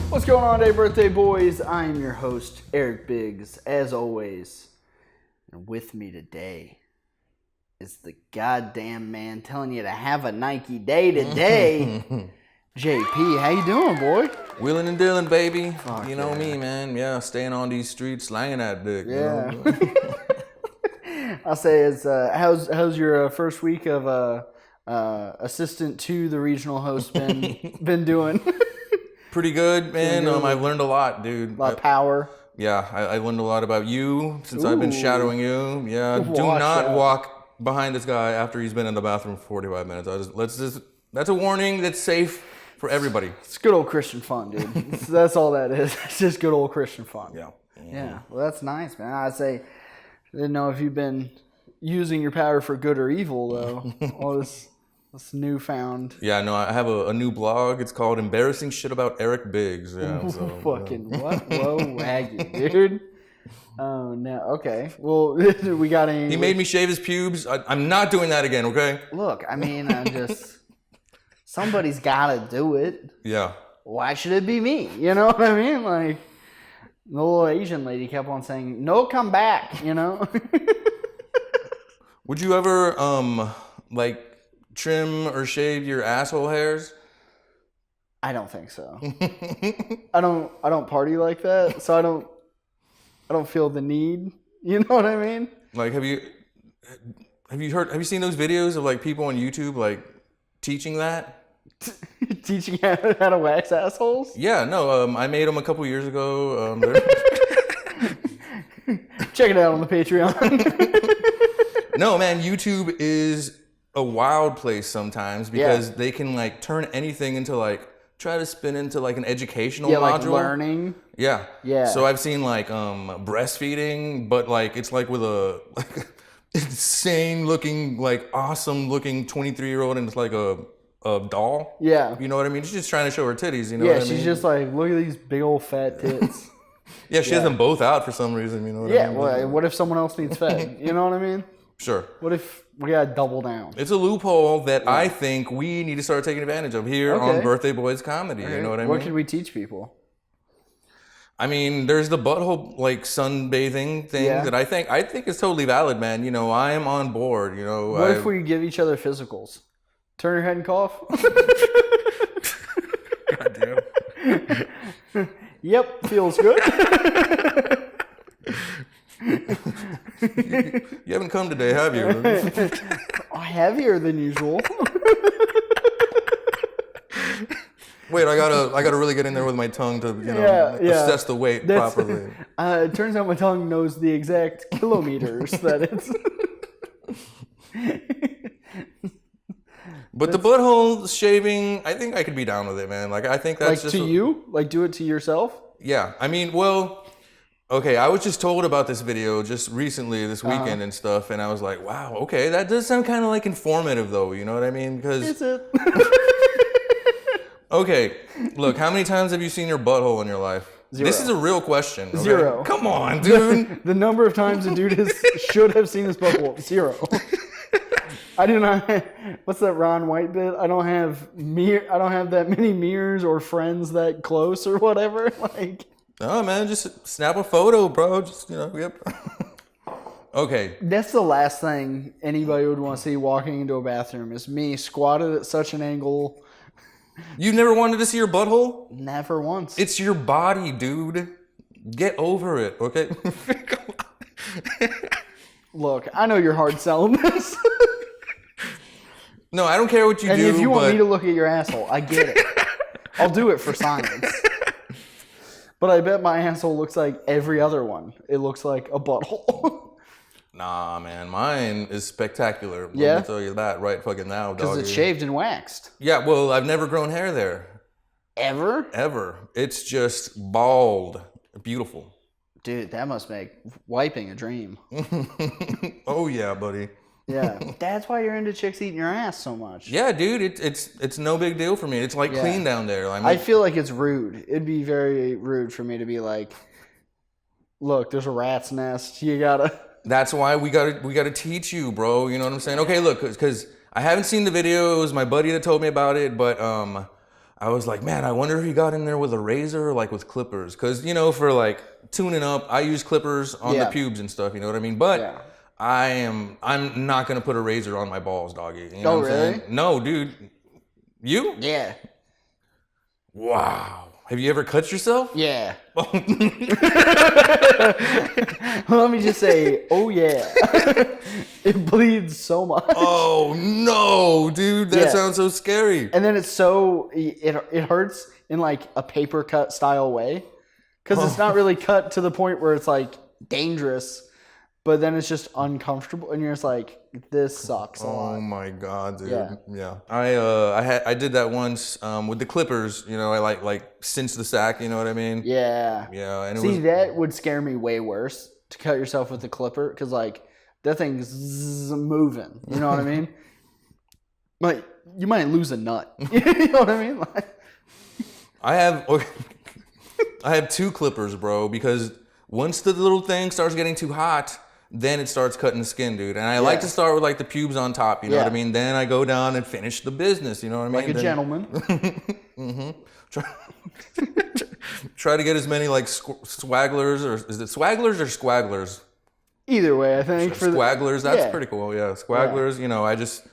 What's going on today, birthday boys? I am your host, Eric Biggs, as always. And with me today is the goddamn man telling you to have a Nike day today. JP, how you doing, boy? Wheeling and dealing, baby. Fuck you know yeah. me, man. Yeah, staying on these streets, slanging that dick. Yeah. You know? I'll say, how's your first week of assistant to the regional host been doing? Pretty good, man. I've learned a lot, dude. A lot of power. Yeah, I learned a lot about you since I've been shadowing you. Yeah, do not walk behind this guy after he's been in the bathroom for 45 minutes. That's a warning that's safe for everybody. It's good old Christian fun, dude. That's all that is. It's just good old Christian fun. Yeah. Yeah. Well, that's nice, man. I'd say, I didn't know if you've been using your power for good or evil, though. All this newfound. Yeah, no, I have a new blog. It's called Embarrassing Shit About Eric Biggs. Yeah, so, Fucking what? Whoa, waggy, dude. Oh, no. Okay. Well, we got any... He made me shave his pubes. I'm not doing that again, okay? Look, I mean, I'm just... Somebody's got to do it. Yeah. Why should it be me? You know what I mean? Like, the little Asian lady kept on saying, no, come back, you know? Would you ever, trim or shave your asshole hairs? I don't think so. I don't party like that, so I don't feel the need. You know what I mean? Like, have you seen those videos of like people on YouTube like teaching that? Teaching how to wax assholes? Yeah, no, I made them a couple years ago. Check it out on the Patreon. No, man, YouTube is a wild place sometimes because they can like turn anything into like try to spin into like an educational module. Like learning. Yeah. Yeah. So I've seen like breastfeeding, but like it's like with a like insane looking, like awesome looking 23-year-old and it's like a doll. Yeah. You know what I mean? She's just trying to show her titties, you know what I I mean? mean? She's just like, look at these big old fat tits. Yeah, she has them both out for some reason, you know what I mean? Yeah, well, what if someone else needs fed? You know what I mean? Sure. What if we gotta double down? It's a loophole that I think we need to start taking advantage of here on Birthday Boys Comedy. You know what I mean? What can we teach people? I mean, there's the butthole like sunbathing thing that I think is totally valid, man. You know, I am on board. You know, what if we give each other physicals? Turn your head and cough. Goddamn. Yep, feels good. You haven't come today, have you? Heavier than usual. Wait, I gotta really get in there with my tongue to assess the weight properly. It turns out my tongue knows the exact kilometers that it's. But the butthole shaving, I think I could be down with it, man. Like I think that's like just you, like do it to yourself. Yeah, I mean, well. Okay, I was just told about this video just recently, this weekend and stuff, and I was like, wow, okay, that does sound kind of like informative though, you know what I mean? Because is it? Okay, look, how many times have you seen your butthole in your life? 0. This is a real question. Okay? 0. Come on, dude. The number of times a dude should have seen his butthole, 0. I do not. What's that Ron White bit? I don't have that many mirrors or friends that close or whatever. Like. Oh man, just snap a photo, bro. Just yep. Okay. That's the last thing anybody would want to see walking into a bathroom is me squatted at such an angle. You never wanted to see your butthole? Never once. It's your body, dude. Get over it, okay? Look, I know you're hard selling this. No, I don't care what you do. And if you want me to look at your asshole, I get it. I'll do it for science. But I bet my asshole looks like every other one. It looks like a butthole. Nah, man. Mine is spectacular. Yeah? Let me tell you that right fucking now, dog. Because it's shaved and waxed. Yeah, well, I've never grown hair there. Ever? Ever. It's just bald. Beautiful. Dude, that must make wiping a dream. Oh, yeah, buddy. Yeah, that's why you're into chicks eating your ass so much. Yeah, dude, it's no big deal for me. It's like clean down there. I feel like it's rude. It'd be very rude for me to be like, look, there's a rat's nest. You gotta. That's why we gotta teach you, bro. You know what I'm saying? Okay, look, because I haven't seen the video. It was my buddy that told me about it, but I was like, man, I wonder if he got in there with a razor or like with clippers. Because, you know, for like tuning up, I use clippers on the pubes and stuff, you know what I mean? But I'm not going to put a razor on my balls, doggy. You know what I'm saying? No, dude. You? Yeah. Wow. Have you ever cut yourself? Yeah. Let me just say, oh yeah. It bleeds so much. Oh no, dude. That sounds so scary. And then it hurts in like a paper cut style way. Because it's not really cut to the point where it's like dangerous. But then it's just uncomfortable, and you're just like, "This sucks a lot." Oh my god, dude! Yeah. I did that once with the clippers. You know, I like cinch the sack. You know what I mean? Yeah. Yeah. And that would scare me way worse to cut yourself with the clipper, because like that thing's moving. You know what I mean? Like you might lose a nut. You know what I mean? Like, I have 2 clippers, bro, because once the little thing starts getting too hot, then it starts cutting the skin, dude. And I like to start with like the pubes on top, you know what I mean? Then I go down and finish the business, you know what I mean? Like a gentleman. Mm-hmm. Try to get as many like swagglers, or is it swagglers or squagglers? Either way, I think. Squagglers, that's pretty cool, yeah. Squagglers, you know, I just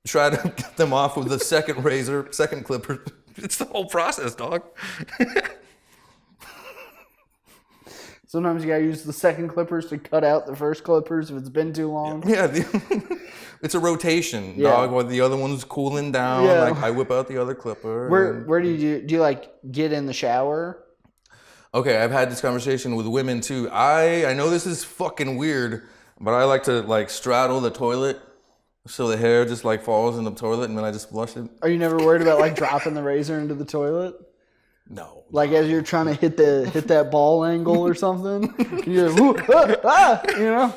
try to get them off with the second razor, second clipper. It's the whole process, dog. Sometimes you gotta use the second clippers to cut out the first clippers if it's been too long. Yeah, it's a rotation, dog. While the other one's cooling down, like I whip out the other clipper. Where do you like get in the shower? Okay, I've had this conversation with women too. I know this is fucking weird, but I like to like straddle the toilet so the hair just like falls in the toilet and then I just flush it. Are you never worried about like dropping the razor into the toilet? No. Like as you're trying to hit that ball angle or something, you're like, you know?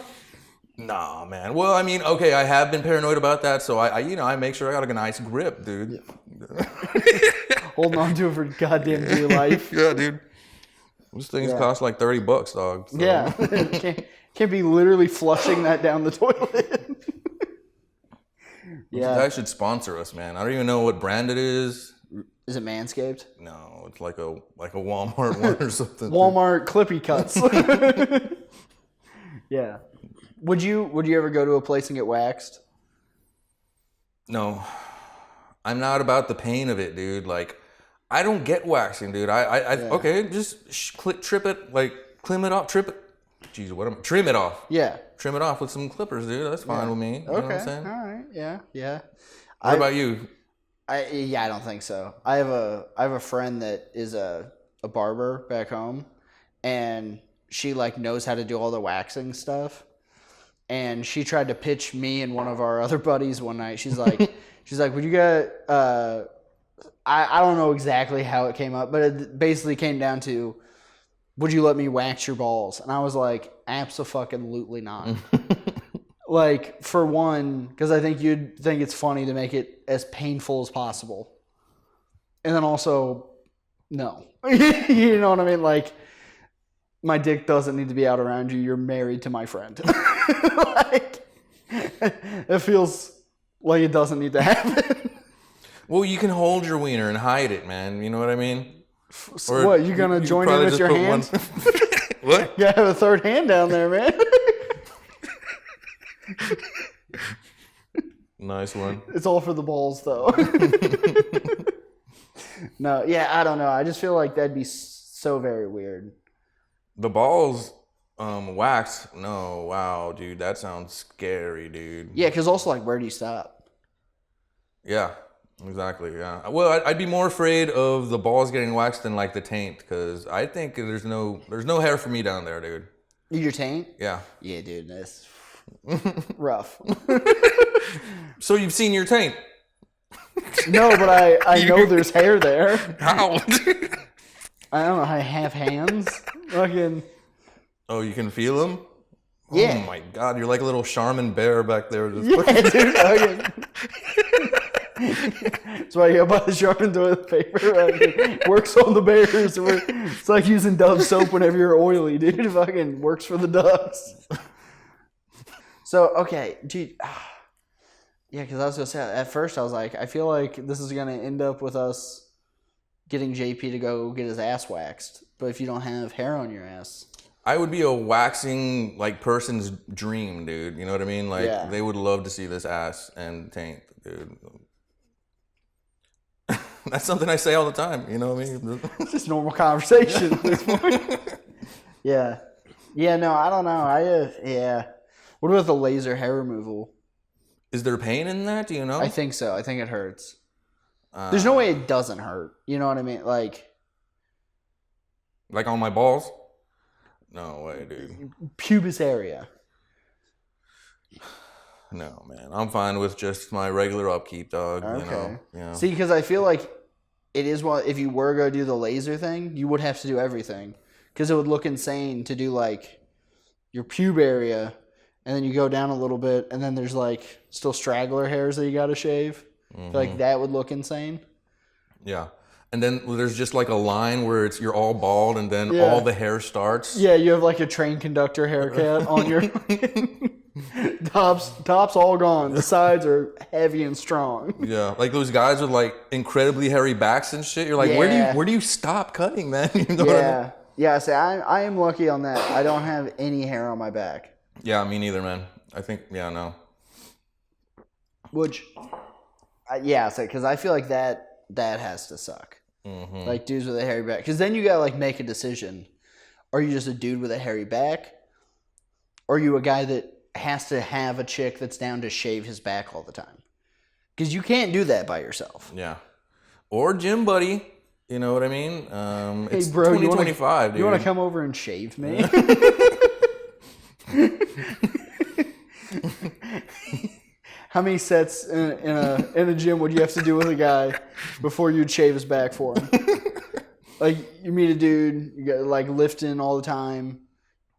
Nah, man. Well, I mean, okay, I have been paranoid about that, so I make sure I got a nice grip, dude. Yeah. Holding on to it for goddamn dear life. Yeah, dude. Those things cost like $30, dog. So. Yeah, can't be literally flushing that down the toilet. Yeah, you guys should sponsor us, man. I don't even know what brand it is. Is it Manscaped? No, it's like a Walmart one or something. Walmart Clippy Cuts. Yeah. Would you ever go to a place and get waxed? No. I'm not about the pain of it, dude. Like, I don't get waxing, dude. Okay, just trim it off, trim it off. Yeah. Trim it off with some clippers, dude. That's fine with me. You know what I'm saying? All right. Yeah. What about you? I don't think so. I have a friend that is a barber back home, and she like knows how to do all the waxing stuff. And she tried to pitch me and one of our other buddies one night. She's like, would you get? I don't know exactly how it came up, but it basically came down to, would you let me wax your balls? And I was like, abso-fucking-lutely not. Like, for one, because I think you'd think it's funny to make it as painful as possible. And then also, no. You know what I mean? Like, my dick doesn't need to be out around you. You're married to my friend. Like, it feels like it doesn't need to happen. Well, you can hold your wiener and hide it, man. You know what I mean? Or what, you going to join in with your hands? What? You have a third hand down there, man. Nice one. It's all for the balls, though. No, yeah, I don't know. I just feel like that'd be so very weird. The balls waxed? No, wow, dude. That sounds scary, dude. Yeah, because also, like, where do you stop? Yeah, exactly, yeah. Well, I'd be more afraid of the balls getting waxed than, like, the taint, because I think there's no hair for me down there, dude. Your taint? Yeah. Yeah, dude, that's rough. So you've seen your taint? No, but I know there's hair there. How? I don't know. I have hands. Fucking. Oh, you can feel them? Yeah. Oh my god, you're like a little Charmin bear back there. Just Yeah, dude. That's why you gotta buy the Charmin toilet paper. Works on the bears. It's like using Dove soap whenever you're oily, dude. It fucking works for the ducks. So, okay, gee. Yeah, because I was going to say, at first I was like, I feel like this is going to end up with us getting JP to go get his ass waxed. But if you don't have hair on your ass, I would be a waxing like person's dream, dude. You know what I mean? Like they would love to see this ass and taint, dude. That's something I say all the time. You know what I mean? It's just normal conversation at this point. Yeah. No, I don't know. What about the laser hair removal? Is there pain in that? Do you know? I think so. I think it hurts. There's no way it doesn't hurt. You know what I mean? Like on my balls? No way, dude. Pubis area. No, man. I'm fine with just my regular upkeep, dog. Okay. You know? Yeah. See, because I feel like it is what if you were going to do the laser thing, you would have to do everything. Because it would look insane to do like your pube area, and then you go down a little bit, and then there's like still straggler hairs that you got to shave. I feel like that would look insane. Yeah. And then there's just like a line where you're all bald, and then all the hair starts. Yeah, you have like a train conductor haircut on your tops all gone. The sides are heavy and strong. Yeah, like those guys with like incredibly hairy backs and shit. You're like, where do you stop cutting, man? You know what I mean? Yeah. See, I am lucky on that. I don't have any hair on my back. Yeah, me neither, man. I think no. Which, because I feel like that has to suck. Mm-hmm. Like dudes with a hairy back, because then you gotta like make a decision. Are you just a dude with a hairy back, or are you a guy that has to have a chick that's down to shave his back all the time? Because you can't do that by yourself. Yeah, or gym buddy. You know what I mean? Hey, it's bro, 2025, dude. You want to come over and shave me? How many sets in a gym would you have to do with a guy before you'd shave his back for him? Like you meet a dude, you got like lifting all the time,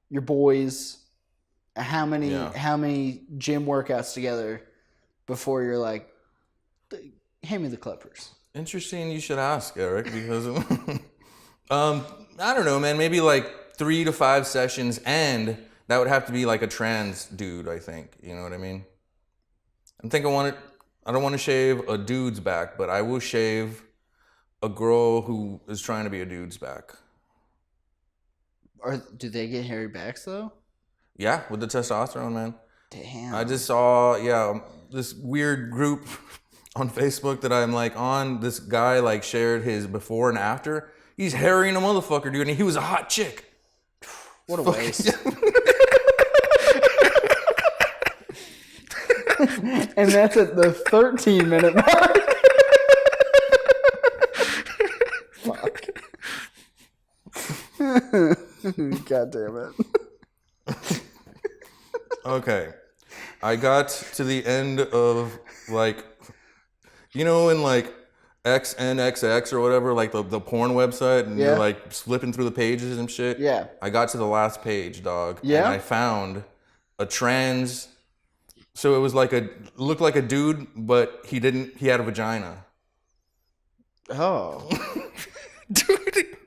your boys. How many gym workouts together before you're like, hand me the clippers? Interesting, you should ask, Eric, because I don't know, man. Maybe like 3 to 5 sessions, and that would have to be like a trans dude. I think, you know what I mean. I don't want to shave a dude's back, but I will shave a girl who is trying to be a dude's back. Or do they get hairy backs though? Yeah, with the testosterone, man. Damn. I just saw, this weird group on Facebook that I'm like on. This guy like shared his before and after. He's hairy and a motherfucker, dude, and he was a hot chick. What a waste. And that's at the 13-minute mark. Fuck. God damn it. Okay. I got to the end of like, you know, in like XNXX or whatever, like the porn website, and you're like flipping through the pages and shit. Yeah. I got to the last page, dog. Yeah. And I found a trans. So it was like looked like a dude, but he had a vagina. Oh. Dude.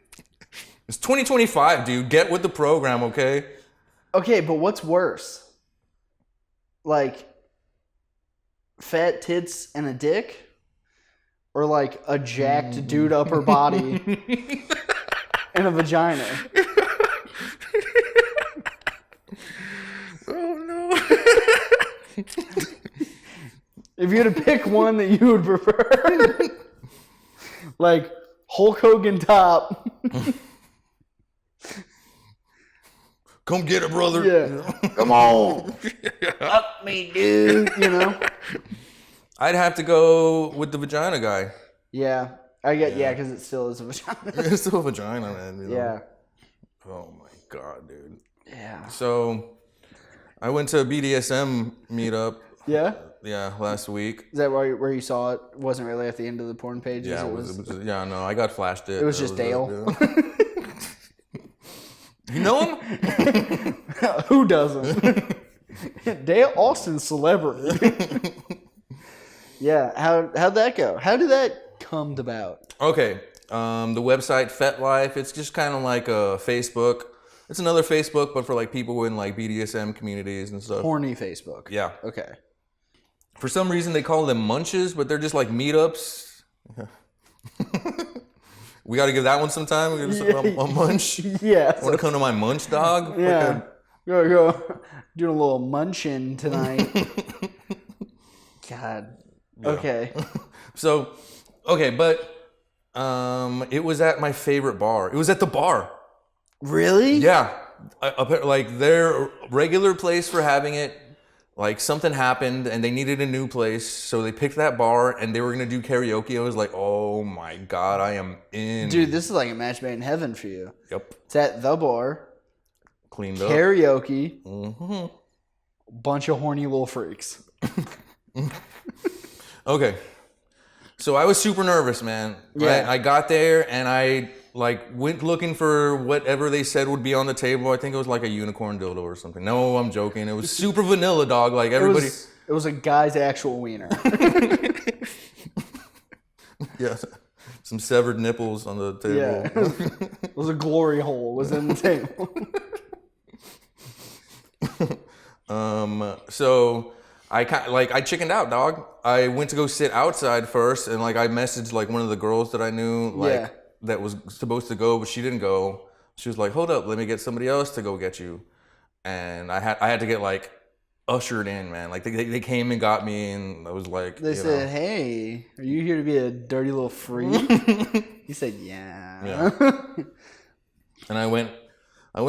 It's 2025, dude. Get with the program, okay? Okay, but what's worse? Like, fat tits and a dick? Or like a jacked dude upper body and a vagina? Oh, no. If you had to pick one that you would prefer, like Hulk Hogan top. Come get it, brother. Yeah. Come on. Fuck me, dude. You know? I'd have to go with the vagina guy. Yeah. Because it still is a vagina. It's still a vagina, man. You know? Yeah. Oh, my God, dude. Yeah. So, I went to a BDSM meetup. Yeah? Yeah, last week. Is that where you saw it? It wasn't really at the end of the porn pages? Yeah, I got flashed it. It was just Dale. You know him? Who doesn't? Dale Austin's celebrity. Yeah, how'd that go? How did that come about? Okay, the website FetLife, it's just kind of like a Facebook. It's another Facebook, but for like people in like BDSM communities and stuff. Horny Facebook. Yeah. Okay. For some reason they call them munches, but they're just like meetups. We got to give that one some time. We're gonna a munch. Yeah. Want to come to my munch, dog? Yeah. Go. Doing a little munching tonight. God. Yeah. Okay. So, okay, but it was at my favorite bar. It was at the bar. Really? Yeah. Like their regular place for having it, like something happened and they needed a new place, so they picked that bar and they were gonna do karaoke. I was like, oh my God, I am in. Dude, this is like a match made in heaven for you. Yep. It's at the bar. Cleaned up. Karaoke. Mm-hmm. Bunch of horny little freaks. Okay. So I was super nervous, man. Yeah. I got there and I went looking for whatever they said would be on the table. I think it was like a unicorn dildo or something. No, I'm joking. It was super vanilla, dog. Like everybody. It was a guy's actual wiener. Yeah. Some severed nipples on the table. Yeah. It was a glory hole was in the table. So I chickened out, dog. I went to go sit outside first, and I messaged one of the girls that I knew that was supposed to go, but she didn't go. She was like, "Hold up, let me get somebody else to go get you." And I had to get ushered in, man. They came and got me, and I was like, they said, "Hey, are you here to be a dirty little freak?" He said, "Yeah." And I went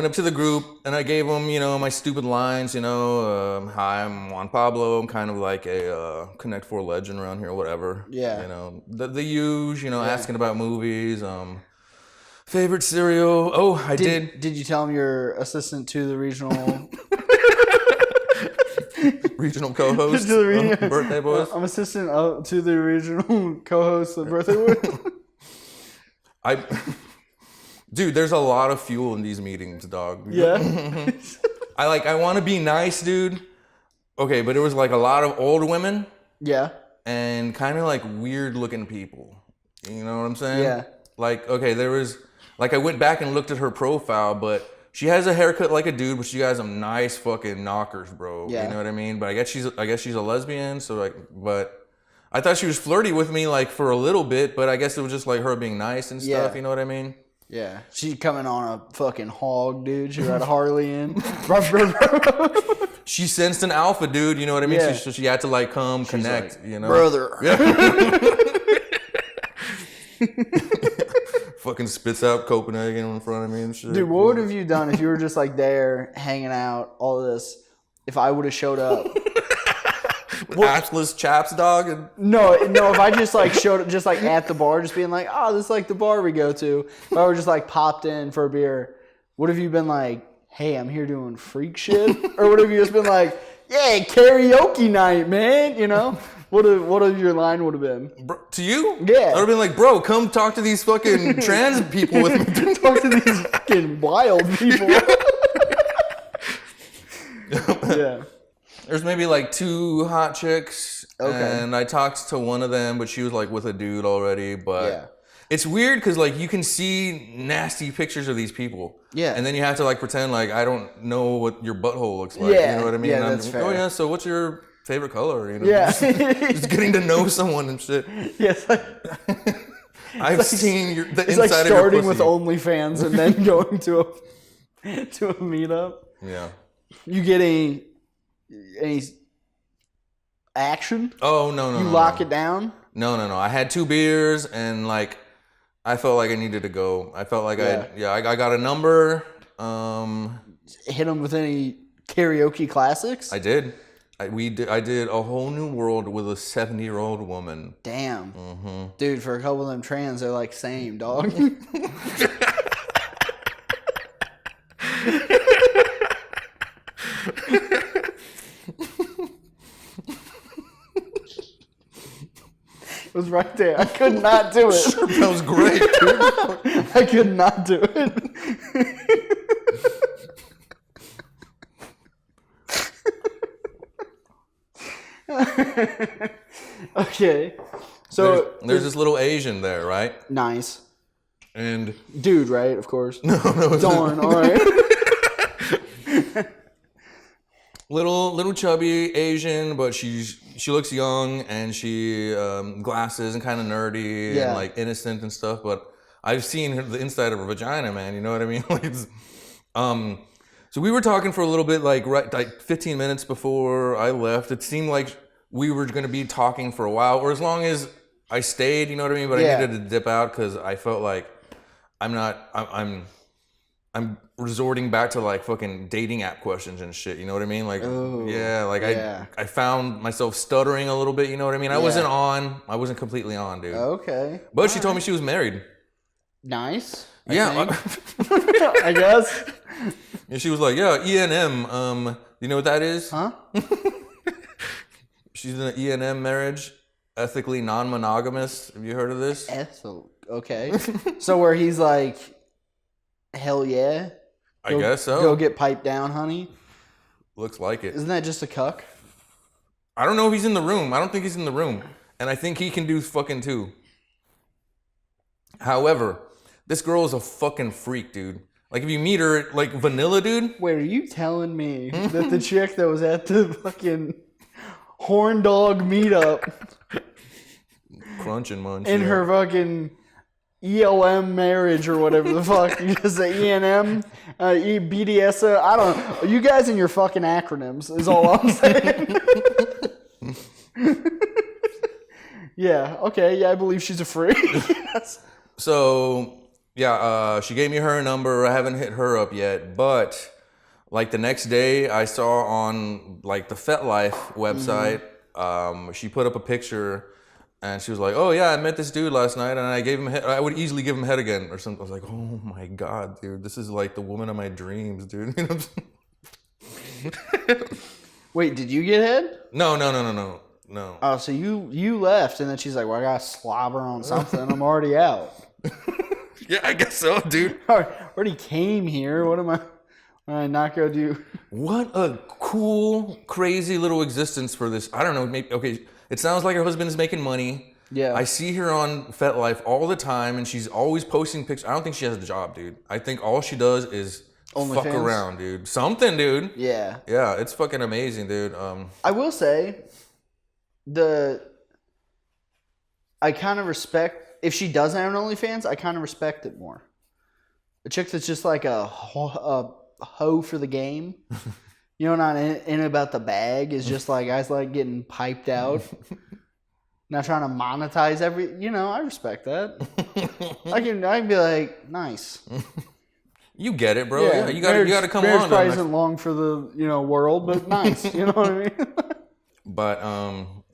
up to the group and I gave them, my stupid lines, hi, I'm Juan Pablo. I'm kind of like a Connect 4 legend around here, whatever. Yeah. The usual, asking about movies, favorite cereal. Oh, I did. Did you tell him you're assistant to the regional co-host of Birthday Boys? I'm assistant to the regional co-host of Birthday Boys. Dude, there's a lot of fuel in these meetings, dog. Yeah. I want to be nice, dude. Okay, but it was a lot of old women. Yeah. And kind of weird looking people. You know what I'm saying? Yeah. Okay, there was I went back and looked at her profile, but she has a haircut like a dude, but she got some nice fucking knockers, bro. Yeah. You know what I mean? But I guess she's a lesbian, so but I thought she was flirty with me for a little bit, but I guess it was just her being nice and stuff, you know what I mean? Yeah, she's coming on a fucking hog, dude. She ride a Harley in. She sensed an alpha, dude. You know what I mean? Yeah. So she had to come connect. Brother. Yeah. Fucking spits out Copenhagen in front of me and shit. Dude, what would have you done if you were just there hanging out, all of this? If I would have showed up. Assless chaps, dog. And... No. If I just showed up, just at the bar, just being this is the bar we go to. If I were just popped in for a beer, what have you been hey, I'm here doing freak shit, or what have you just been yeah, karaoke night, man? What have your line would have been? Bro, to you? Yeah. I would have been bro, come talk to these fucking trans people with me. Talk to these fucking wild people. Yeah. There's maybe 2 hot chicks, okay. And I talked to one of them, but she was with a dude already. But it's weird because you can see nasty pictures of these people. Yeah. And then you have to pretend I don't know what your butthole looks like. Yeah. You know what I mean? Yeah, that's fair. Oh yeah. So what's your favorite color? Yeah. Just getting to know someone and shit. Yes. I've seen the it's inside of your starting pussy. with OnlyFans and then going to a meetup. Yeah. You get any action? Oh no. You lock it down? No. I had 2 beers and I felt like I needed to go. I felt like I got a number. Hit them with any karaoke classics? I did. I did A Whole New World with a 70-year-old woman. Damn. Mm-hmm. Dude, for a couple of them trans, they're same, dog. It was right there. I could not do it. That was great, dude. I could not do it. Okay. So there's this little Asian there, right? Nice. And dude, right? Of course. No. Darn. All right. Little chubby Asian, but she looks young and she glasses and kind of nerdy and innocent and stuff. But I've seen the inside of her vagina, man. You know what I mean? Like, so we were talking for a little bit, like 15 minutes before I left. It seemed like we were going to be talking for a while, or as long as I stayed. You know what I mean? But I needed to dip out because I felt like I'm resorting back to like fucking dating app questions and shit. You know what I mean? Like, I found myself stuttering a little bit. You know what I mean? I wasn't completely on, dude. Okay. But she told me she was married. Nice. I guess. And she was like, yeah, E&M. You know what that is? Huh? She's in an E&M marriage, ethically non-monogamous. Have you heard of this? Okay. So where he's like, hell yeah. I guess so. Go get piped down, honey. Looks like it. Isn't that just a cuck? I don't know if he's in the room. I don't think he's in the room. And I think he can do fucking too. However, this girl is a fucking freak, dude. Like, if you meet her, like, vanilla, dude. Wait, are you telling me that the chick that was at the fucking horn dog meetup Crunch and Munch. in her fucking ELM marriage or whatever the fuck, is the E&M, BDSM, I don't know. You guys and your fucking acronyms is all I'm saying. Yeah, okay, yeah, I believe she's a freak. So, yeah, she gave me her number. I haven't hit her up yet, but like the next day I saw on like the FetLife website, she put up a picture and she was like, oh yeah, I met this dude last night and I gave him head. I would easily give him head again or something. I was like, oh my God, dude, this is like the woman of my dreams, dude. You know what I'm saying? Wait, did you get head? No. Oh, so you left and then she's like, well, I got to slobber on something. I'm already out. Yeah, I guess so, dude. Already came here. What am I not gonna do? What a cool, crazy little existence for this. I don't know. Maybe, okay, it sounds like her husband's making money. Yeah. I see her on FetLife all the time, and she's always posting pictures. I don't think she has a job, dude. I think all she does is fuck around, dude. Something, dude. Yeah. Yeah, it's fucking amazing, dude. I will say, I kind of respect. If she doesn't have an OnlyFans, I kind of respect it more. A chick that's just like a hoe for the game, you know, not in about the bag, is just like, guys like getting piped out, not trying to monetize I respect that. I can be like, nice. You get it, bro. Yeah, you got to come on. Marriage probably isn't long for the world, but nice. You know what I mean? But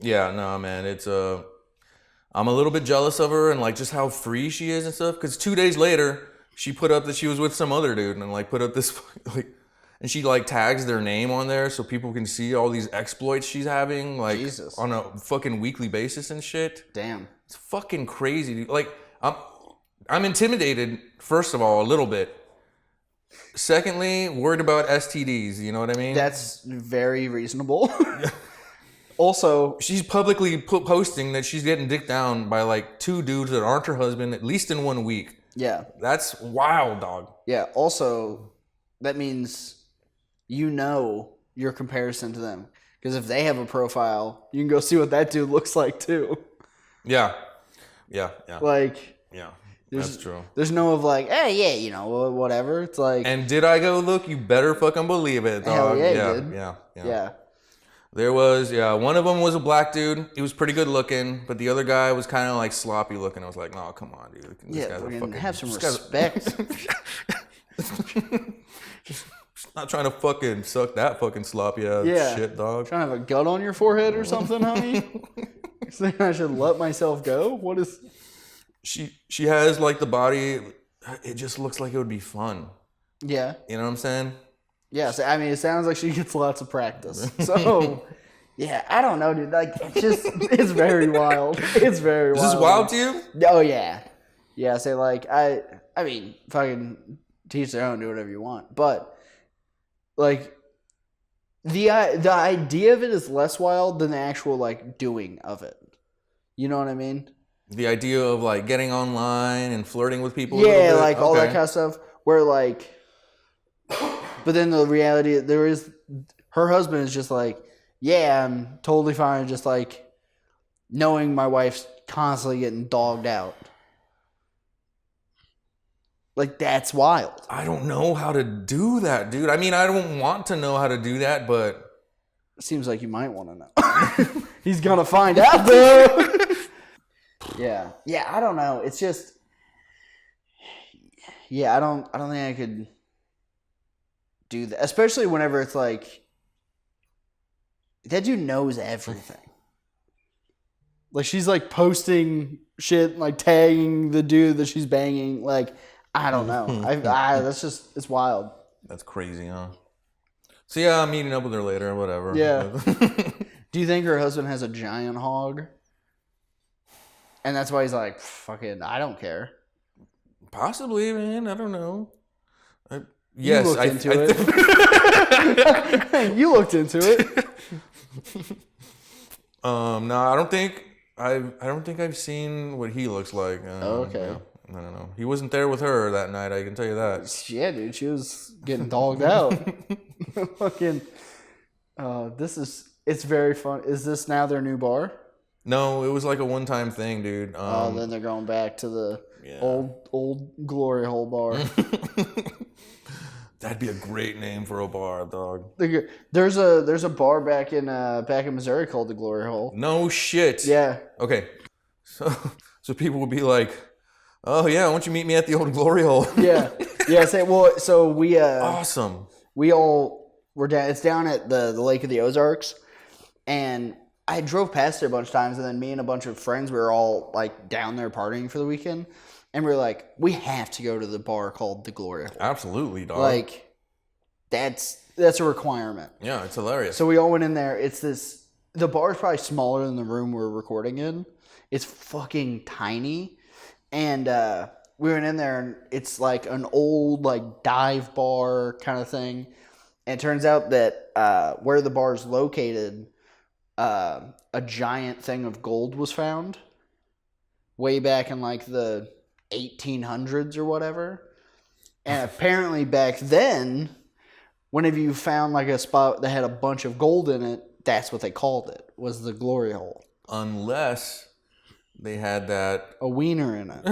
yeah, no, man, it's I'm a little bit jealous of her and like just how free she is and stuff. Because 2 days later, she put up that she was with some other dude and like put up this like, and she like tags their name on there so people can see all these exploits she's having like on a fucking weekly basis and shit. Damn, it's fucking crazy, dude. Like I'm intimidated. First of all, a little bit. Secondly, worried about STDs. You know what I mean? That's very reasonable. Also, she's publicly posting that she's getting dicked down by like 2 dudes that aren't her husband, at least in 1 week. Yeah. That's wild, dog. Yeah. Also, that means your comparison to them. Because if they have a profile, you can go see what that dude looks like too. Yeah. Like, yeah, that's true. There's no of like, hey, yeah, whatever. It's like. And did I go look? You better fucking believe it, dog. Hell yeah, you did. Yeah. There was, one of them was a black dude. He was pretty good looking, but the other guy was kind of like sloppy looking. I was like, no, come on, dude. This guy's a fucking, have some respect. Just not trying to fucking suck that fucking sloppy ass shit, dog. Trying to have a gut on your forehead or something, honey? You think I should let myself go? What is... She has like the body, it just looks like it would be fun. Yeah. You know what I'm saying? Yes, I mean, it sounds like she gets lots of practice. So, yeah, I don't know, dude. Like, it's very wild. It's very wild. Is this wild to you? Oh, yeah. Yeah, say, like, I mean, fucking teach their own, do whatever you want. But, like, the idea of it is less wild than the actual, like, doing of it. You know what I mean? The idea of, like, getting online and flirting with people Yeah, like, all that kind of stuff. Where, like... But then the reality, her husband is just like, yeah, I'm totally fine, just like knowing my wife's constantly getting dogged out. Like, that's wild. I don't know how to do that, dude. I mean, I don't want to know how to do that, but... Seems like you might want to know. He's gonna find out, though. Yeah. Yeah, I don't know. It's just... Yeah, I don't think I could do that. Especially whenever it's like... That dude knows everything. Like, she's, like, posting shit, like, tagging the dude that she's banging. Like, I don't know. That's just, it's wild. That's crazy, huh? So, yeah, I'm meeting up with her later, whatever. Yeah. Do you think her husband has a giant hog? And that's why he's like, fucking, I don't care. Possibly, man. I don't know. Yes, you looked into it. You looked into it. No, I don't think I've seen what he looks like. Okay. I don't know. He wasn't there with her that night. I can tell you that. Yeah, dude, she was getting dogged out. Fucking. It's very fun. Is this now their new bar? No, it was like a one-time thing, dude. Then they're going back to the old glory hole bar. That'd be a great name for a bar, dog. There's a bar back in Missouri called the Glory Hole. No shit. Yeah. Okay. So people would be like, "Oh yeah, why don't you meet me at the old Glory Hole?" Yeah. Yeah. So we awesome. We all were down. It's down at the Lake of the Ozarks, and I drove past there a bunch of times, and then me and a bunch of friends, we were all like down there partying for the weekend. And we were like, we have to go to the bar called the Glory Hole. Absolutely, dog. Like, that's a requirement. Yeah, it's hilarious. So we all went in there. The bar is probably smaller than the room we're recording in. It's fucking tiny. And we went in there, and it's like an old like dive bar kind of thing. And it turns out that where the bar is located, a giant thing of gold was found way back in like the 1800s or whatever. And apparently back then, whenever you found like a spot that had a bunch of gold in it, that's what they called it, was the Glory Hole. Unless they had that... A wiener in it.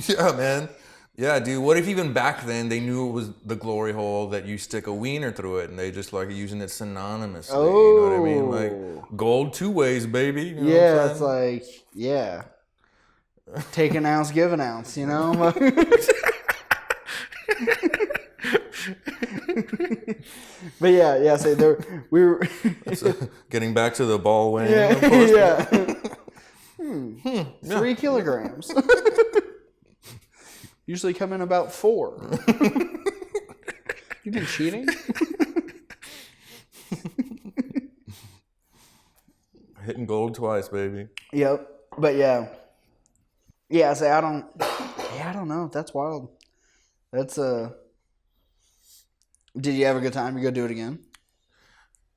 Yeah, man. Yeah, dude. What if even back then they knew it was the Glory Hole, that you stick a wiener through it and they just like using it synonymously? Oh. You know what I mean? Like, gold two ways, baby. You know Yeah, what I'm it's like, yeah. Take an ounce, give an ounce, you know? But yeah, so we were... Getting back to the ball weighing. Yeah. 3 kilograms. Usually come in about 4. You been cheating? Hitting gold twice, baby. Yep. But yeah. Yeah, so I don't know. That's wild. That's Did you have a good time? You go do it again?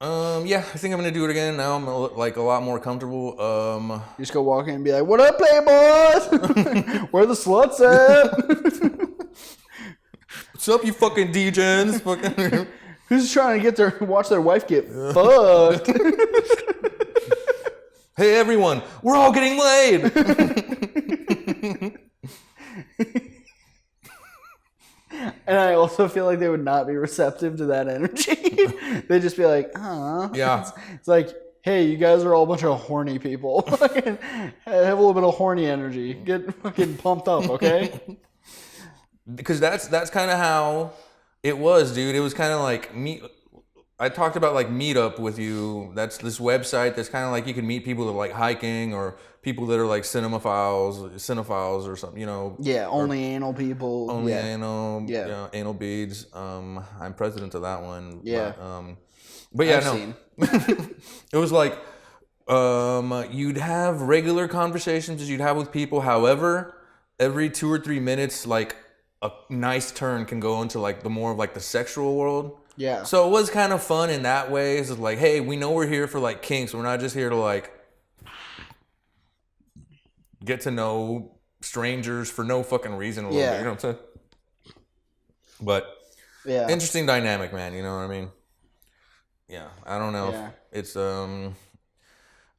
Yeah, I think I'm gonna do it again. Now I'm like a lot more comfortable. You just go walk in and be like, "What up, playboys? Where the sluts at? What's up, you fucking DJs? Fucking who's trying to watch their wife get fucked?" Hey everyone, we're all getting laid. And I also feel like they would not be receptive to that energy. They'd just be like, Yeah. It's like, hey, you guys are all a bunch of horny people. Have a little bit of horny energy. Get fucking pumped up, okay? Because that's kind of how it was, dude. It was kind of like I talked about like Meetup with you. That's this website that's kind of like you can meet people that like hiking, or people that are like cinephiles or something, you know. Yeah, only anal people. Only anal. Yeah, anal beads. I'm president of that one. Yeah. But yeah, I've no. seen. It was like you'd have regular conversations as you'd have with people. However, every 2 or 3 minutes, like a nice turn can go into like the more of like the sexual world. Yeah. So it was kind of fun in that way. It's like, hey, we know we're here for like kinks. We're not just here to like get to know strangers for no fucking reason. You know what I'm saying? But yeah, interesting dynamic, man. You know what I mean? Yeah. I don't know. Yeah. It's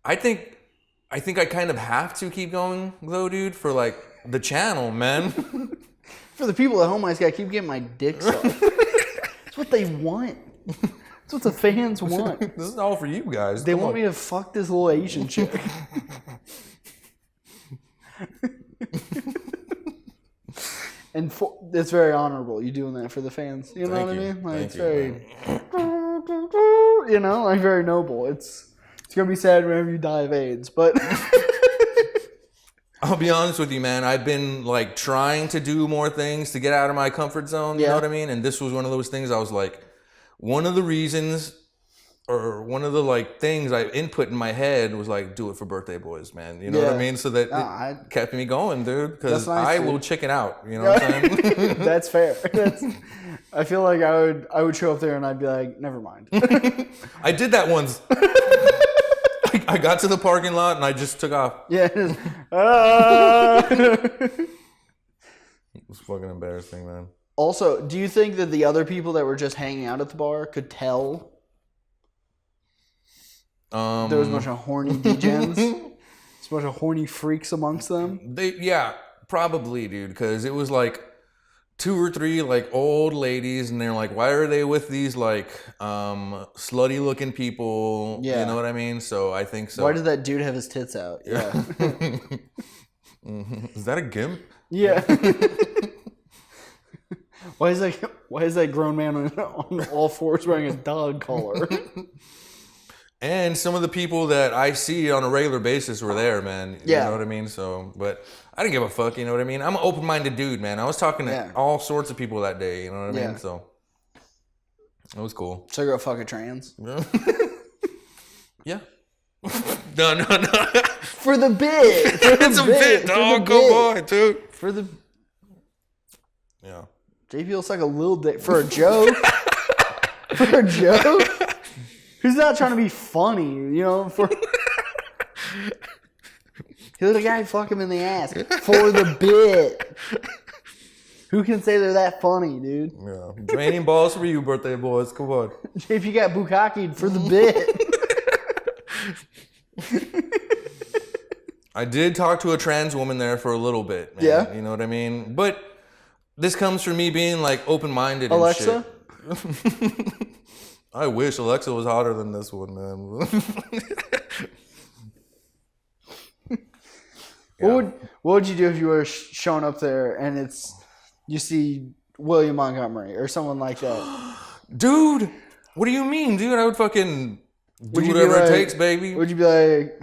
I think I kind of have to keep going though, dude, for like the channel, man. For the people at home, I just gotta keep getting my dick sucked. That's what they want. That's what the fans want. This is all for you guys. They want me to fuck this little Asian chick. And it's very honorable. You doing that for the fans. You know what I mean? Like, it's very, you know, like very noble. It's gonna be sad whenever you die of AIDS, but. I'll be honest with you, man. I've been like trying to do more things to get out of my comfort zone. You know what I mean? And this was one of those things I was like, one of the reasons or one of the like things I input in my head was like, do it for birthday boys, man. You know what I mean? So that it kept me going, dude. Because I will chicken out. You know what I'm saying? That's fair. I feel like I would show up there and I'd be like, never mind. I did that once. I got to the parking lot and I just took off. Yeah. It was fucking embarrassing, man. Also, do you think that the other people that were just hanging out at the bar could tell there was a bunch of horny degens? There's a bunch of horny freaks amongst them? Yeah, probably, dude. Because it was like 2 or 3 like old ladies, and they're like, why are they with these like slutty looking people? Yeah. You know what I mean? So I think so. Why did that dude have his tits out? Yeah. Is that a gimp? Yeah. Why is that grown man on all fours wearing a dog collar? And some of the people that I see on a regular basis were there, man. You know what I mean? So, but I didn't give a fuck, you know what I mean? I'm an open-minded dude, man. I was talking to all sorts of people that day, you know what I mean? So, it was cool. So go fuck a trans? Yeah. No. For the bit. It's a bit, dog. Come on, dude. For the... Yeah. JP looks like a little dick. For a joke? For a joke? Who's not trying to be funny, you know? He let a guy fuck him in the ass for the bit. Who can say they're that funny, dude? Yeah. Draining balls for you, birthday boys. Come on. JP got bukkaki'd for the bit. I did talk to a trans woman there for a little bit, man. Yeah? You know what I mean? But this comes from me being like open-minded Alexa? and shit. I wish Alexa was hotter than this one, man. What would you do if you were showing up there and you see William Montgomery or someone like that? Dude, what do you mean, dude? I would fucking do whatever it takes, baby. Would you be like,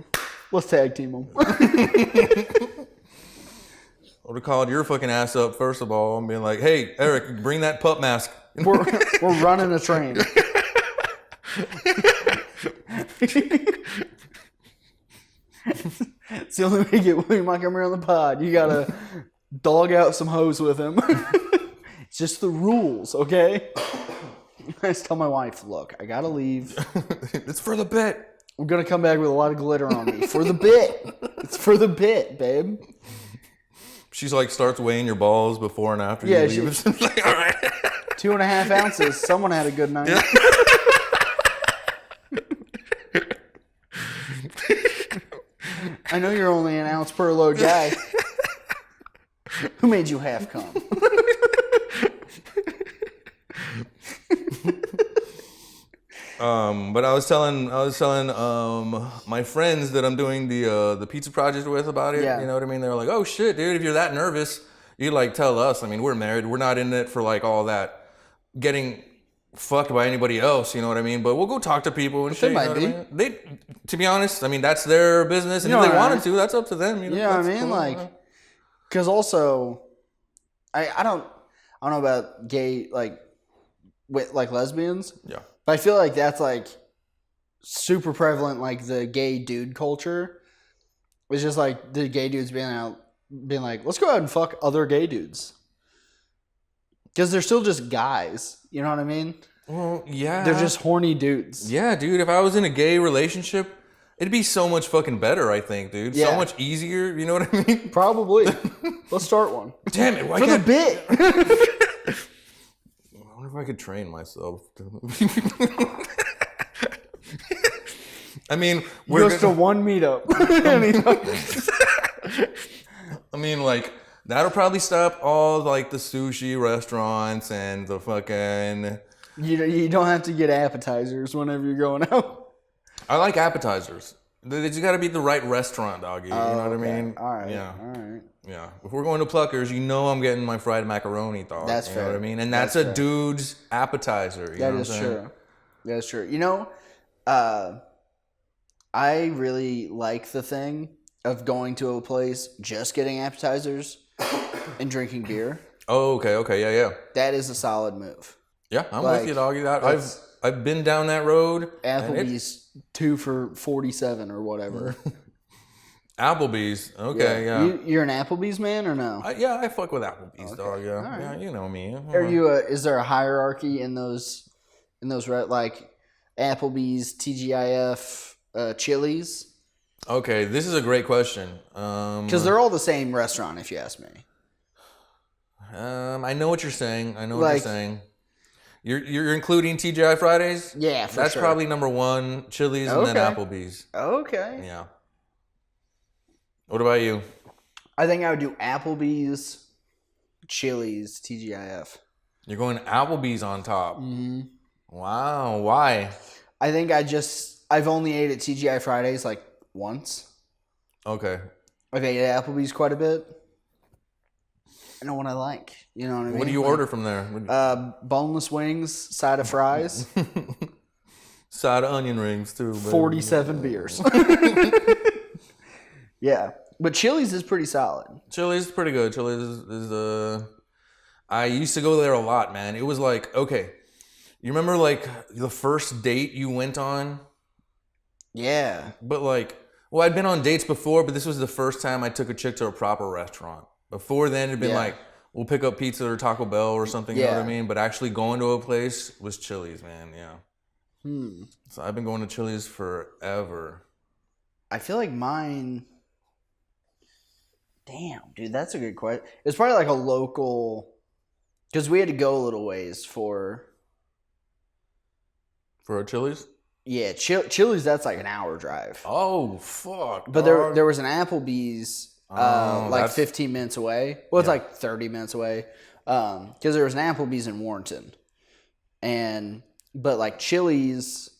let's tag team them? I would have called your fucking ass up, first of all, and being like, hey, Eric, bring that pup mask. We're running a train. It's the only way to get William Montgomery on the pod. You gotta dog out some hoes with him. It's just the rules, okay? I just tell my wife, look, I gotta leave. It's for the bit. I'm gonna come back with a lot of glitter on me. For the bit. It's for the bit, babe. She's like, starts weighing your balls before and after you leave. She's like, all right. 2.5 ounces. Someone had a good night. Yeah. I know you're only an ounce per load guy. Who made you half cum? But I was telling my friends that I'm doing the pizza project with about it. Yeah. You know what I mean? They were like, "Oh shit, dude! If you're that nervous, you like tell us. I mean, we're married. We're not in it for like all that getting fucked by anybody else. You know what I mean? But we'll go talk to people and shit. They might be. I mean? To be honest, I mean that's their business, and if they wanted to, that's up to them. You know? Yeah, I mean, cool. Like, because also, I don't know about gay like lesbians. Yeah. But I feel like that's like super prevalent, like the gay dude culture. It's just like the gay dudes being like, let's go out and fuck other gay dudes. Because they're still just guys. You know what I mean? Well, yeah. They're just horny dudes. Yeah, dude. If I was in a gay relationship, it'd be so much fucking better, I think, dude. Yeah. So much easier. You know what I mean? Probably. Let's start one. Damn it. Why For the bit. I wonder if I could train myself. I mean, we're just to one meetup. I mean, like, That'll probably stop all like the sushi restaurants and the fucking. You don't have to get appetizers whenever you're going out. I like appetizers. They just got to be the right restaurant, doggy. You know what I mean? All right. Yeah. All right. Yeah. If we're going to Pluckers, you know I'm getting my fried macaroni, dog. That's you fair. know what I mean? And that's a dude's appetizer. You know what I'm saying? True. That's true. You know, I really like the thing of going to a place, just getting appetizers and drinking beer. Oh, okay, yeah. That is a solid move. Yeah, I'm with you, doggy. I've been down that road. AppleBee's 2 for $47 or whatever. AppleBee's, okay, yeah. You're an AppleBee's man or no? I fuck with AppleBe's, dog. Yeah, right. Yeah, you know me. Are you? Is there a hierarchy in those like Applebee's, TGIF, Chili's? Okay, this is a great question. Because they're all the same restaurant, if you ask me. I know what you're saying. What you're saying. You're including TGI Fridays? Yeah, for That's sure. probably number one. Chili's and then Applebee's. Okay. Yeah. What about you? I think I would do Applebee's, Chili's, TGIF. You're going Applebee's on top. Mm-hmm. Wow. Why? I think I've only ate at TGI Fridays like once. Okay. I've ate at Applebee's quite a bit. I know what I like. You know what I mean? What do you order from there? Boneless wings, side of fries. Side of onion rings too. Baby. 47 beers. Yeah. But Chili's is pretty solid. Chili's is pretty good. Chili's is I used to go there a lot, man. It was like, okay. You remember like the first date you went on? Yeah. But like, well, I'd been on dates before, but this was the first time I took a chick to a proper restaurant. Before then, it'd been like, we'll pick up pizza or Taco Bell or something, you know what I mean? But actually going to a place was Chili's, man, yeah. So I've been going to Chili's forever. I feel like mine... Damn, dude, that's a good question. It's probably like a local... Because we had to go a little ways for... For a Chili's? Yeah, Chili's, that's like an hour drive. Oh, fuck, But dog. there was an Applebee's... like 15 minutes away. Well, it's like 30 minutes away. Because there was an Applebee's in Warrenton. But like Chili's,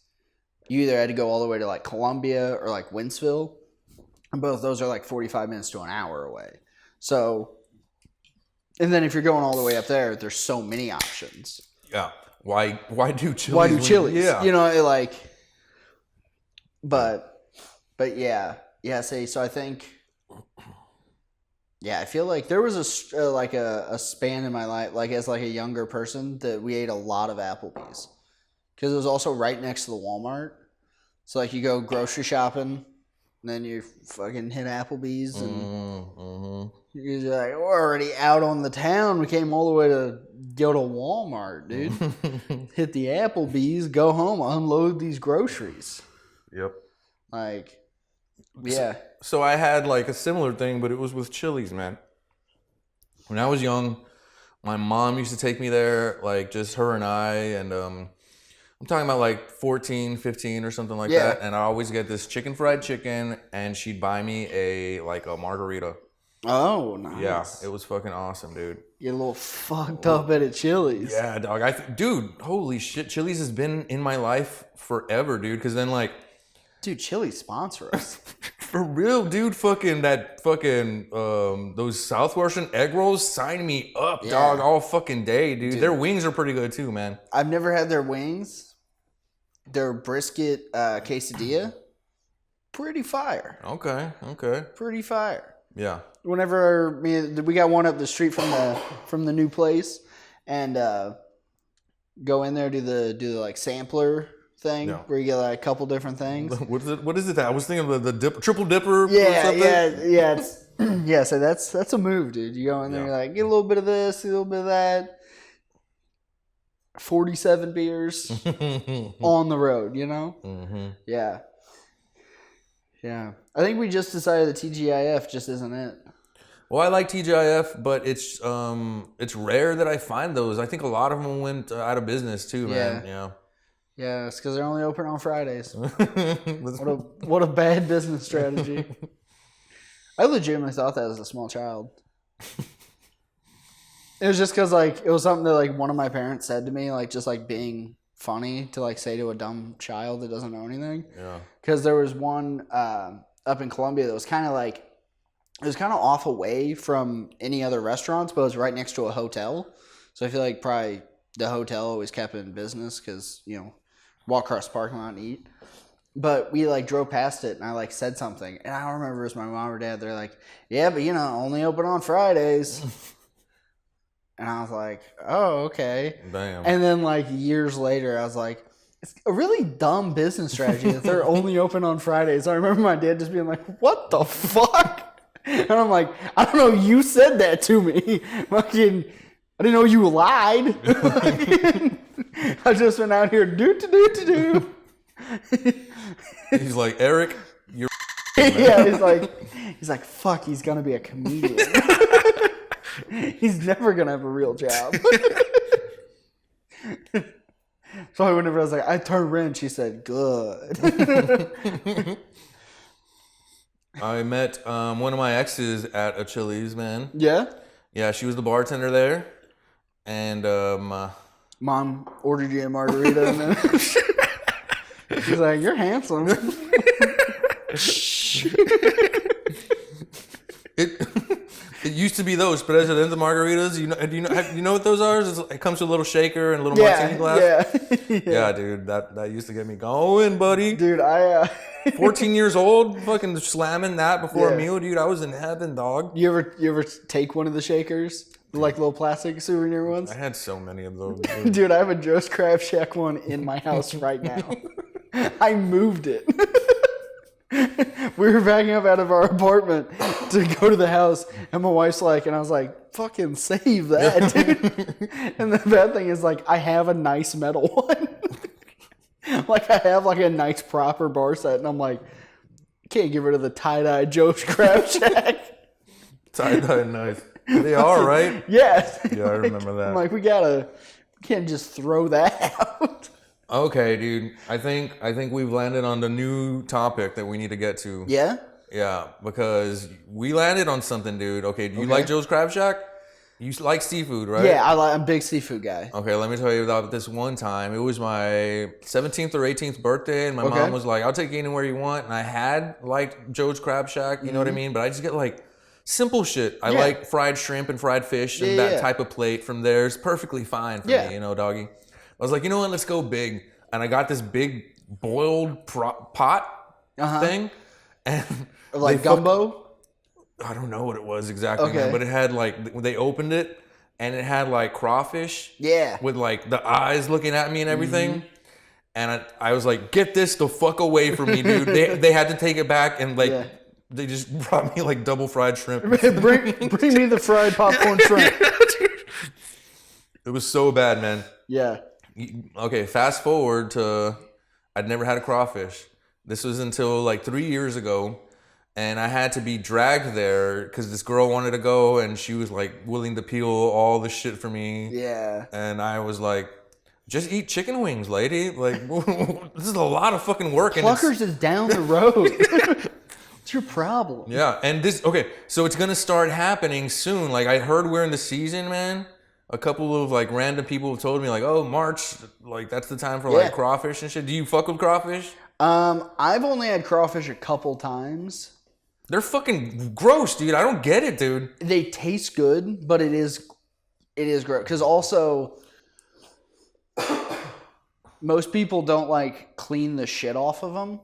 you either had to go all the way to like Columbia or like Wentzville. And both those are like 45 minutes to an hour away. So, and then if you're going all the way up there, there's so many options. Yeah. Why do Chili's? Why do Chili's? Yeah. You know, but yeah. Yeah, so I think... Yeah, I feel like there was a span in my life, like as like a younger person, that we ate a lot of Applebee's, because it was also right next to the Walmart. So like you go grocery shopping, and then you fucking hit Applebee's, and you're like, we're already out on the town. We came all the way to go to Walmart, dude. Hit the Applebee's, go home, unload these groceries. Yep. Like, yeah. So I had like a similar thing, but it was with Chili's, man. When I was young, my mom used to take me there, like just her and I, and I'm talking about like 14, 15 or something like that. And I always get this fried chicken, and she'd buy me a margarita. Oh, nice. Yeah, it was fucking awesome, dude. Get a little fucked up at Chili's. Yeah, dog. Dude, holy shit, Chili's has been in my life forever, dude. Because then like... Dude, Chili's sponsor us. For real, dude. Those Southwestern egg rolls, sign me up, dog, all fucking day, dude. Their wings are pretty good too, man. I've never had their wings. Their brisket quesadilla, pretty fire. Okay. Pretty fire. Yeah. Whenever we got one up the street from the new place, and go in there, do the like sampler thing where you get like a couple different things. What is it? I was thinking of the triple dipper. Yeah. It's, yeah. So that's a move, dude. You go in there, you're like, get a little bit of this, a little bit of that. 47 beers on the road, you know? Mm-hmm. Yeah. Yeah. I think we just decided that TGIF just isn't it. Well, I like TGIF, but it's rare that I find those. I think a lot of them went out of business too, man. Yeah. Yeah, it's because they're only open on Fridays. What a bad business strategy. I legitimately thought that as a small child. It was just because, like, it was something that, like, one of my parents said to me, like, just, like, being funny to, like, say to a dumb child that doesn't know anything. Yeah. Because there was one up in Columbia that was kind of, like, it was kind of off away from any other restaurants, but it was right next to a hotel. So I feel like probably the hotel always kept it in business because, you know, walk across the parking lot and eat. But we, like, drove past it, and I, like, said something. And I don't remember if it was my mom or dad. They're like, yeah, but, you know, only open on Fridays. And I was like, oh, okay. Damn. And then, like, years later, I was like, it's a really dumb business strategy that they're only open on Fridays. I remember my dad just being like, what the fuck? And I'm like, I don't know, you said that to me. Fucking, I didn't know you lied. I just went out here, do. He's like, Eric, you're yeah, he's like, fuck, he's gonna be a comedian. He's never gonna have a real job. So whenever I was like, I turned red, she said, good. I met one of my exes at a Chili's, man. Yeah? Yeah, she was the bartender there. And Mom ordered you a margarita and then she's like, you're handsome. It used to be those Presidente margaritas. You know what those are? It comes with a little shaker and a little martini glass. Yeah, dude, that used to get me going, buddy. Dude, I 14 years old, fucking slamming that before a meal, dude. I was in heaven, dog. You ever take one of the shakers? Like little plastic souvenir ones? I had so many of those. Dude, I have a Joe's Crab Shack one in my house right now. I moved it. We were backing up out of our apartment to go to the house, and my wife's like, and I was like, fucking save that, dude. And the bad thing is, like, I have a nice metal one. Like, I have, like, a nice proper bar set, and I'm like, can't get rid of the tie-dye Joe's Crab Shack. Tie-dye nice. They are, right? Yes. Yeah, I remember that. I'm like, we can't just throw that out. Okay, dude. I think we've landed on the new topic that we need to get to. Yeah? Yeah, because we landed on something, dude. Okay, do you like Joe's Crab Shack? You like seafood, right? Yeah, I'm a big seafood guy. Okay, let me tell you about this one time. It was my 17th or 18th birthday, and my mom was like, I'll take you anywhere you want. And I had liked Joe's Crab Shack, you know what I mean? But I just get like simple shit. I like fried shrimp and fried fish and that type of plate from there is perfectly fine for me, you know, doggy. I was like, you know what, let's go big. And I got this big boiled pot thing. And like gumbo? I don't know what it was exactly, man, but it had like, they opened it and it had like crawfish. Yeah. With like the eyes looking at me and everything. And I was like, get this the fuck away from me, dude. They had to take it back and like, they just brought me like double fried shrimp. bring me the fried popcorn shrimp. It was so bad, man. Yeah. Okay, fast forward to, I'd never had a crawfish. This was until like 3 years ago. And I had to be dragged there because this girl wanted to go and she was like willing to peel all the shit for me. Yeah. And I was like, just eat chicken wings, lady. Like, this is a lot of fucking work. Pluckers is down the road. What's your problem? Yeah. And this, okay, so it's going to start happening soon. Like, I heard we're in the season, man. A couple of like random people have told me like, oh, March, like that's the time for like crawfish and shit. Do you fuck with crawfish? I've only had crawfish a couple times. They're fucking gross, dude. I don't get it, dude. They taste good, but it is gross. Because also, most people don't like clean the shit off of them.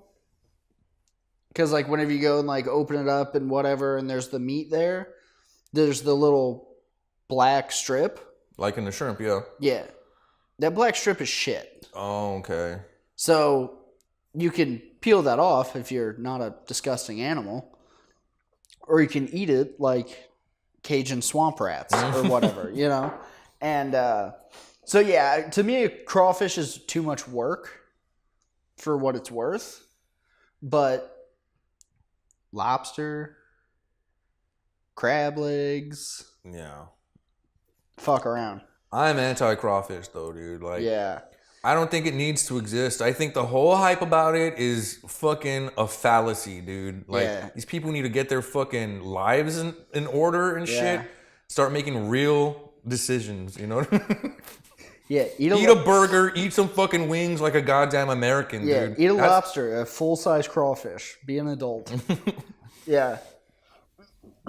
Because like whenever you go and like open it up and whatever, and there's the meat there, there's the little black strip. Like in the shrimp, yeah. Yeah. That black strip is shit. Oh, okay. So you can peel that off if you're not a disgusting animal. Or you can eat it like Cajun swamp rats or whatever, you know? And so, yeah, to me, crawfish is too much work for what it's worth. But lobster, crab legs. Yeah. Fuck around. I'm anti-crawfish, though, dude. Like, yeah. I don't think it needs to exist. I think the whole hype about it is fucking a fallacy, dude. Like, these people need to get their fucking lives in order and shit. Start making real decisions, you know? Yeah, eat a burger, eat some fucking wings like a goddamn American, yeah, dude. eat a lobster, a full-size crawfish. Be an adult. Yeah.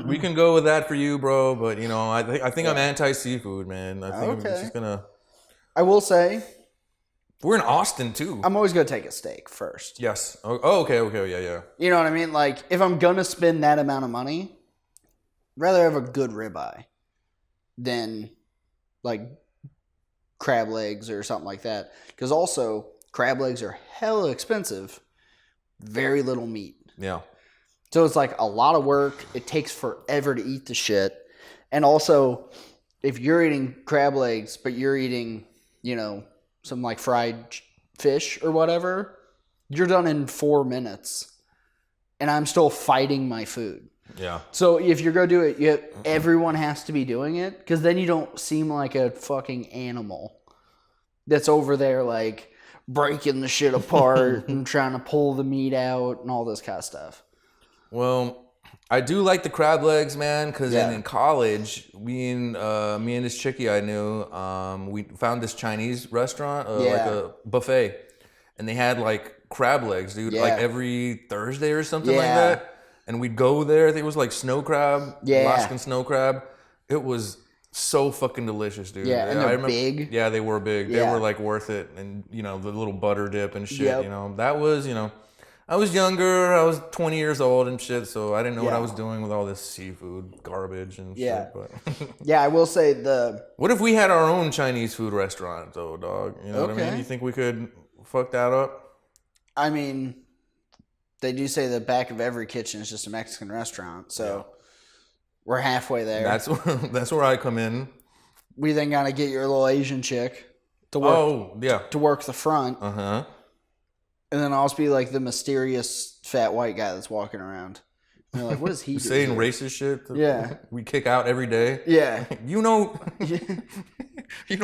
We can go with that for you, bro, but, you know, I think I'm anti-seafood, man. I think I'm just gonna... I will say... We're in Austin, too. I'm always going to take a steak first. Yes. Oh, okay, yeah. You know what I mean? Like, if I'm going to spend that amount of money, I'd rather have a good ribeye than, like, crab legs or something like that. Because also, crab legs are hella expensive. Very little meat. Yeah. So it's like a lot of work. It takes forever to eat the shit. And also, if you're eating crab legs, but you're eating, you know, some like fried fish or whatever, you're done in 4 minutes. And I'm still fighting my food. Yeah. So if you're going to do it, everyone has to be doing it. Because then you don't seem like a fucking animal that's over there like breaking the shit apart and trying to pull the meat out and all this kind of stuff. Well, I do like the crab legs, man, because in college, me and this chickie I knew, we found this Chinese restaurant, like a buffet, and they had like crab legs, dude, like every Thursday or something like that. And we'd go there. I think it was like snow crab, Alaskan snow crab. It was so fucking delicious, dude. Yeah, and they're big. Yeah, they were big. They were like worth it, and you know the little butter dip and shit. You know that was, you know. I was younger. I was 20 years old and shit, so I didn't know what I was doing with all this seafood garbage and shit. But yeah, I will say What if we had our own Chinese food restaurant, though, dog? You know what I mean? You think we could fuck that up? I mean, they do say the back of every kitchen is just a Mexican restaurant, so we're halfway there. That's where I come in. We then gotta get your little Asian chick to work. To work the front. And then I'll just be like the mysterious fat white guy that's walking around. And they're like, what is he doing? Saying racist shit? Yeah. We kick out every day? Yeah. You know,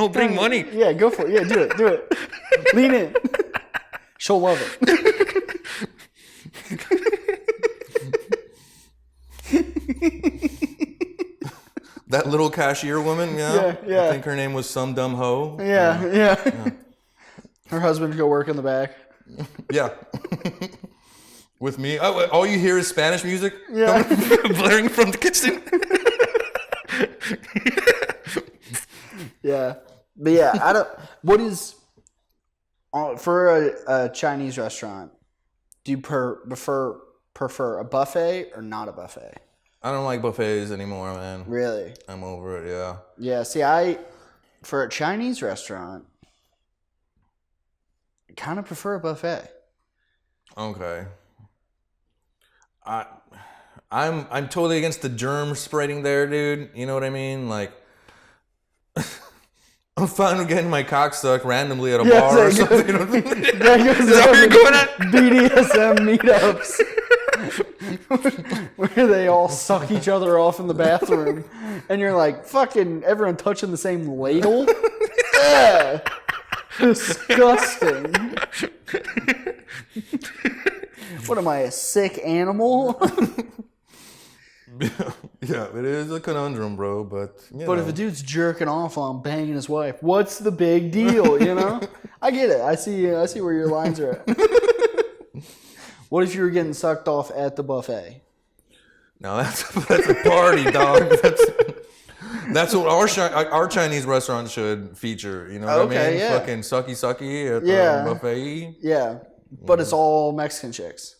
bring money. Yeah, go for it. Yeah, do it. Lean in. She'll love it. That little cashier woman, yeah. I think her name was some dumb hoe. Yeah. Her husband go work in the back. Yeah. With me. Oh, all you hear is Spanish music blaring from the kitchen. Yeah. But yeah, what is, for a Chinese restaurant, do you prefer a buffet or not a buffet? I don't like buffets anymore, man. Really? I'm over it, yeah. Yeah, see, for a Chinese restaurant, I kind of prefer a buffet. Okay. I'm totally against the germ spreading there, dude. You know what I mean? Like, I'm fine getting my cock sucked randomly at a bar or something. You know what I mean? Is that where you're going at? BDSM meetups. Where they all suck each other off in the bathroom. And you're like, fucking everyone touching the same ladle? Yeah. Disgusting. What am I, a sick animal? Yeah, it is a conundrum, bro. But if a dude's jerking off while I'm banging his wife, what's the big deal? You know, I get it. I see where your lines are at. What if you were getting sucked off at the buffet? No, that's a party, dog. That's what our Chinese restaurant should feature. You know what I mean? Yeah. Fucking sucky at the buffet. Yeah, but it's all Mexican chicks.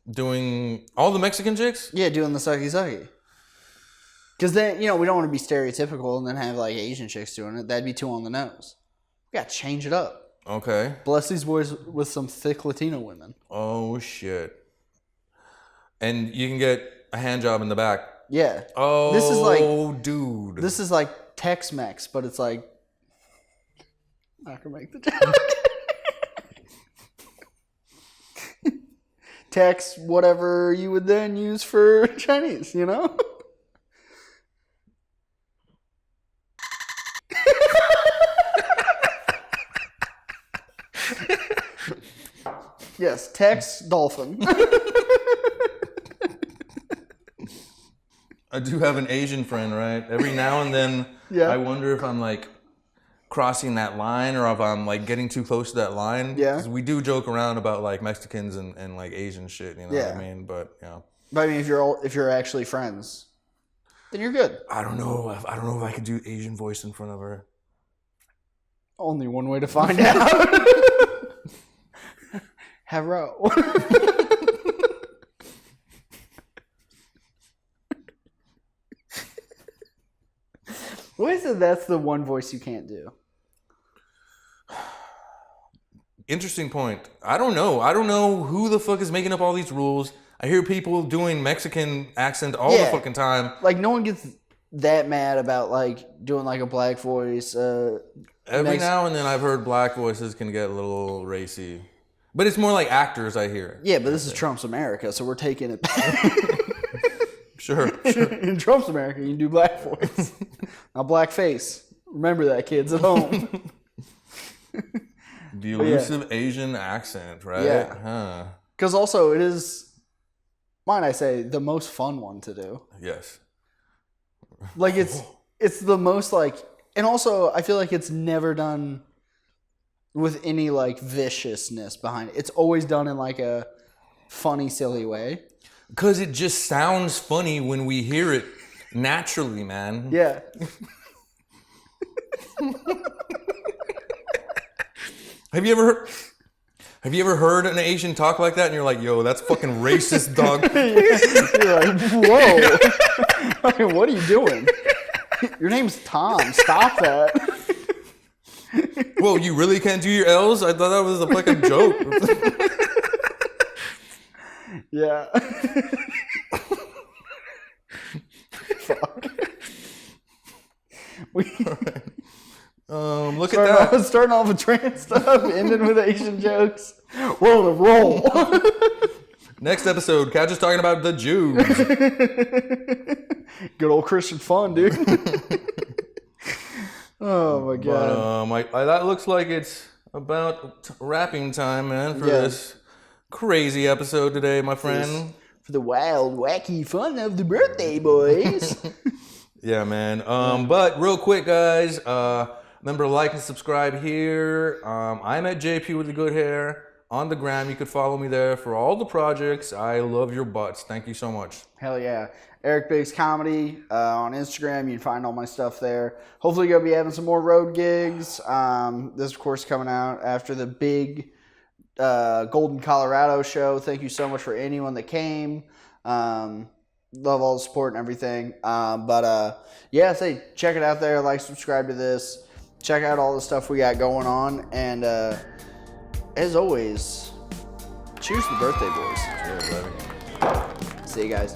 Doing all the Mexican chicks? Yeah, doing the sucky. Because then, we don't want to be stereotypical and then have like Asian chicks doing it. That'd be too on the nose. We got to change it up. Okay. Bless these boys with some thick Latino women. Oh, shit. And you can get a hand job in the back. Yeah. Oh, this is like, dude. This is like Tex-Mex, but it's like, I'm not going to make the joke. Tex, whatever you would then use for Chinese, you know? Yes, Tex Dolphin. I do have an Asian friend, right? Every now and then Yeah. I wonder if I'm like crossing that line or if I'm like getting too close to that line. Yeah. 'Cause we do joke around about like Mexicans and like Asian shit, you know what I mean? But But I mean, if you're actually friends, then you're good. I don't know if I could do Asian voice in front of her. Only one way to find out. Hello. What is it? That's the one voice you can't do. Interesting point. I don't know who the fuck is making up all these rules. I hear people doing Mexican accent all the fucking time. Like, no one gets that mad about, like, doing, like, a black voice. Every now and then I've heard black voices can get a little racy. But it's more like actors, I hear. Yeah, but this is Trump's America, so we're taking it back. Sure. In Trump's America, you can do black voice. Not black face. Remember that, kids at home. The elusive Asian accent, right? Yeah. Huh. Because also it is, might I say, the most fun one to do. Yes. Like it's the most like, and also I feel like it's never done with any like viciousness behind it. It's always done in like a funny, silly way. Because it just sounds funny when we hear it naturally, man. Yeah. Have you ever heard an Asian talk like that and you're like, yo, that's fucking racist, dog? You're like, whoa. I mean, what are you doing? Your name's Tom. Stop that. Whoa, you really can't do your L's? I thought that was a fucking joke. Yeah. Fuck. Look at that. Starting off with trans stuff, ending with Asian jokes. We're on a roll. Next episode, Catch us talking about the Jews. Good old Christian fun, dude. Oh my god. But, that looks like it's about wrapping time, man, for this crazy episode today, my friend. For the wild, wacky fun of the birthday boys. Yeah, man. But real quick, guys, remember to like and subscribe here. I'm at JP with the good hair. On the gram, you could follow me there for all the projects. I love your butts. Thank you so much. Hell yeah. Eric Biggs Comedy on Instagram. You can find all my stuff there. Hopefully going to be having some more road gigs. This, of course, coming out after the big Golden, Colorado show. Thank you so much for anyone that came. Love all the support and everything. Yeah, say check it out there. Like, subscribe to this. Check out all the stuff we got going on. And as always, cheers to the birthday boys. Cheers, baby. See you guys.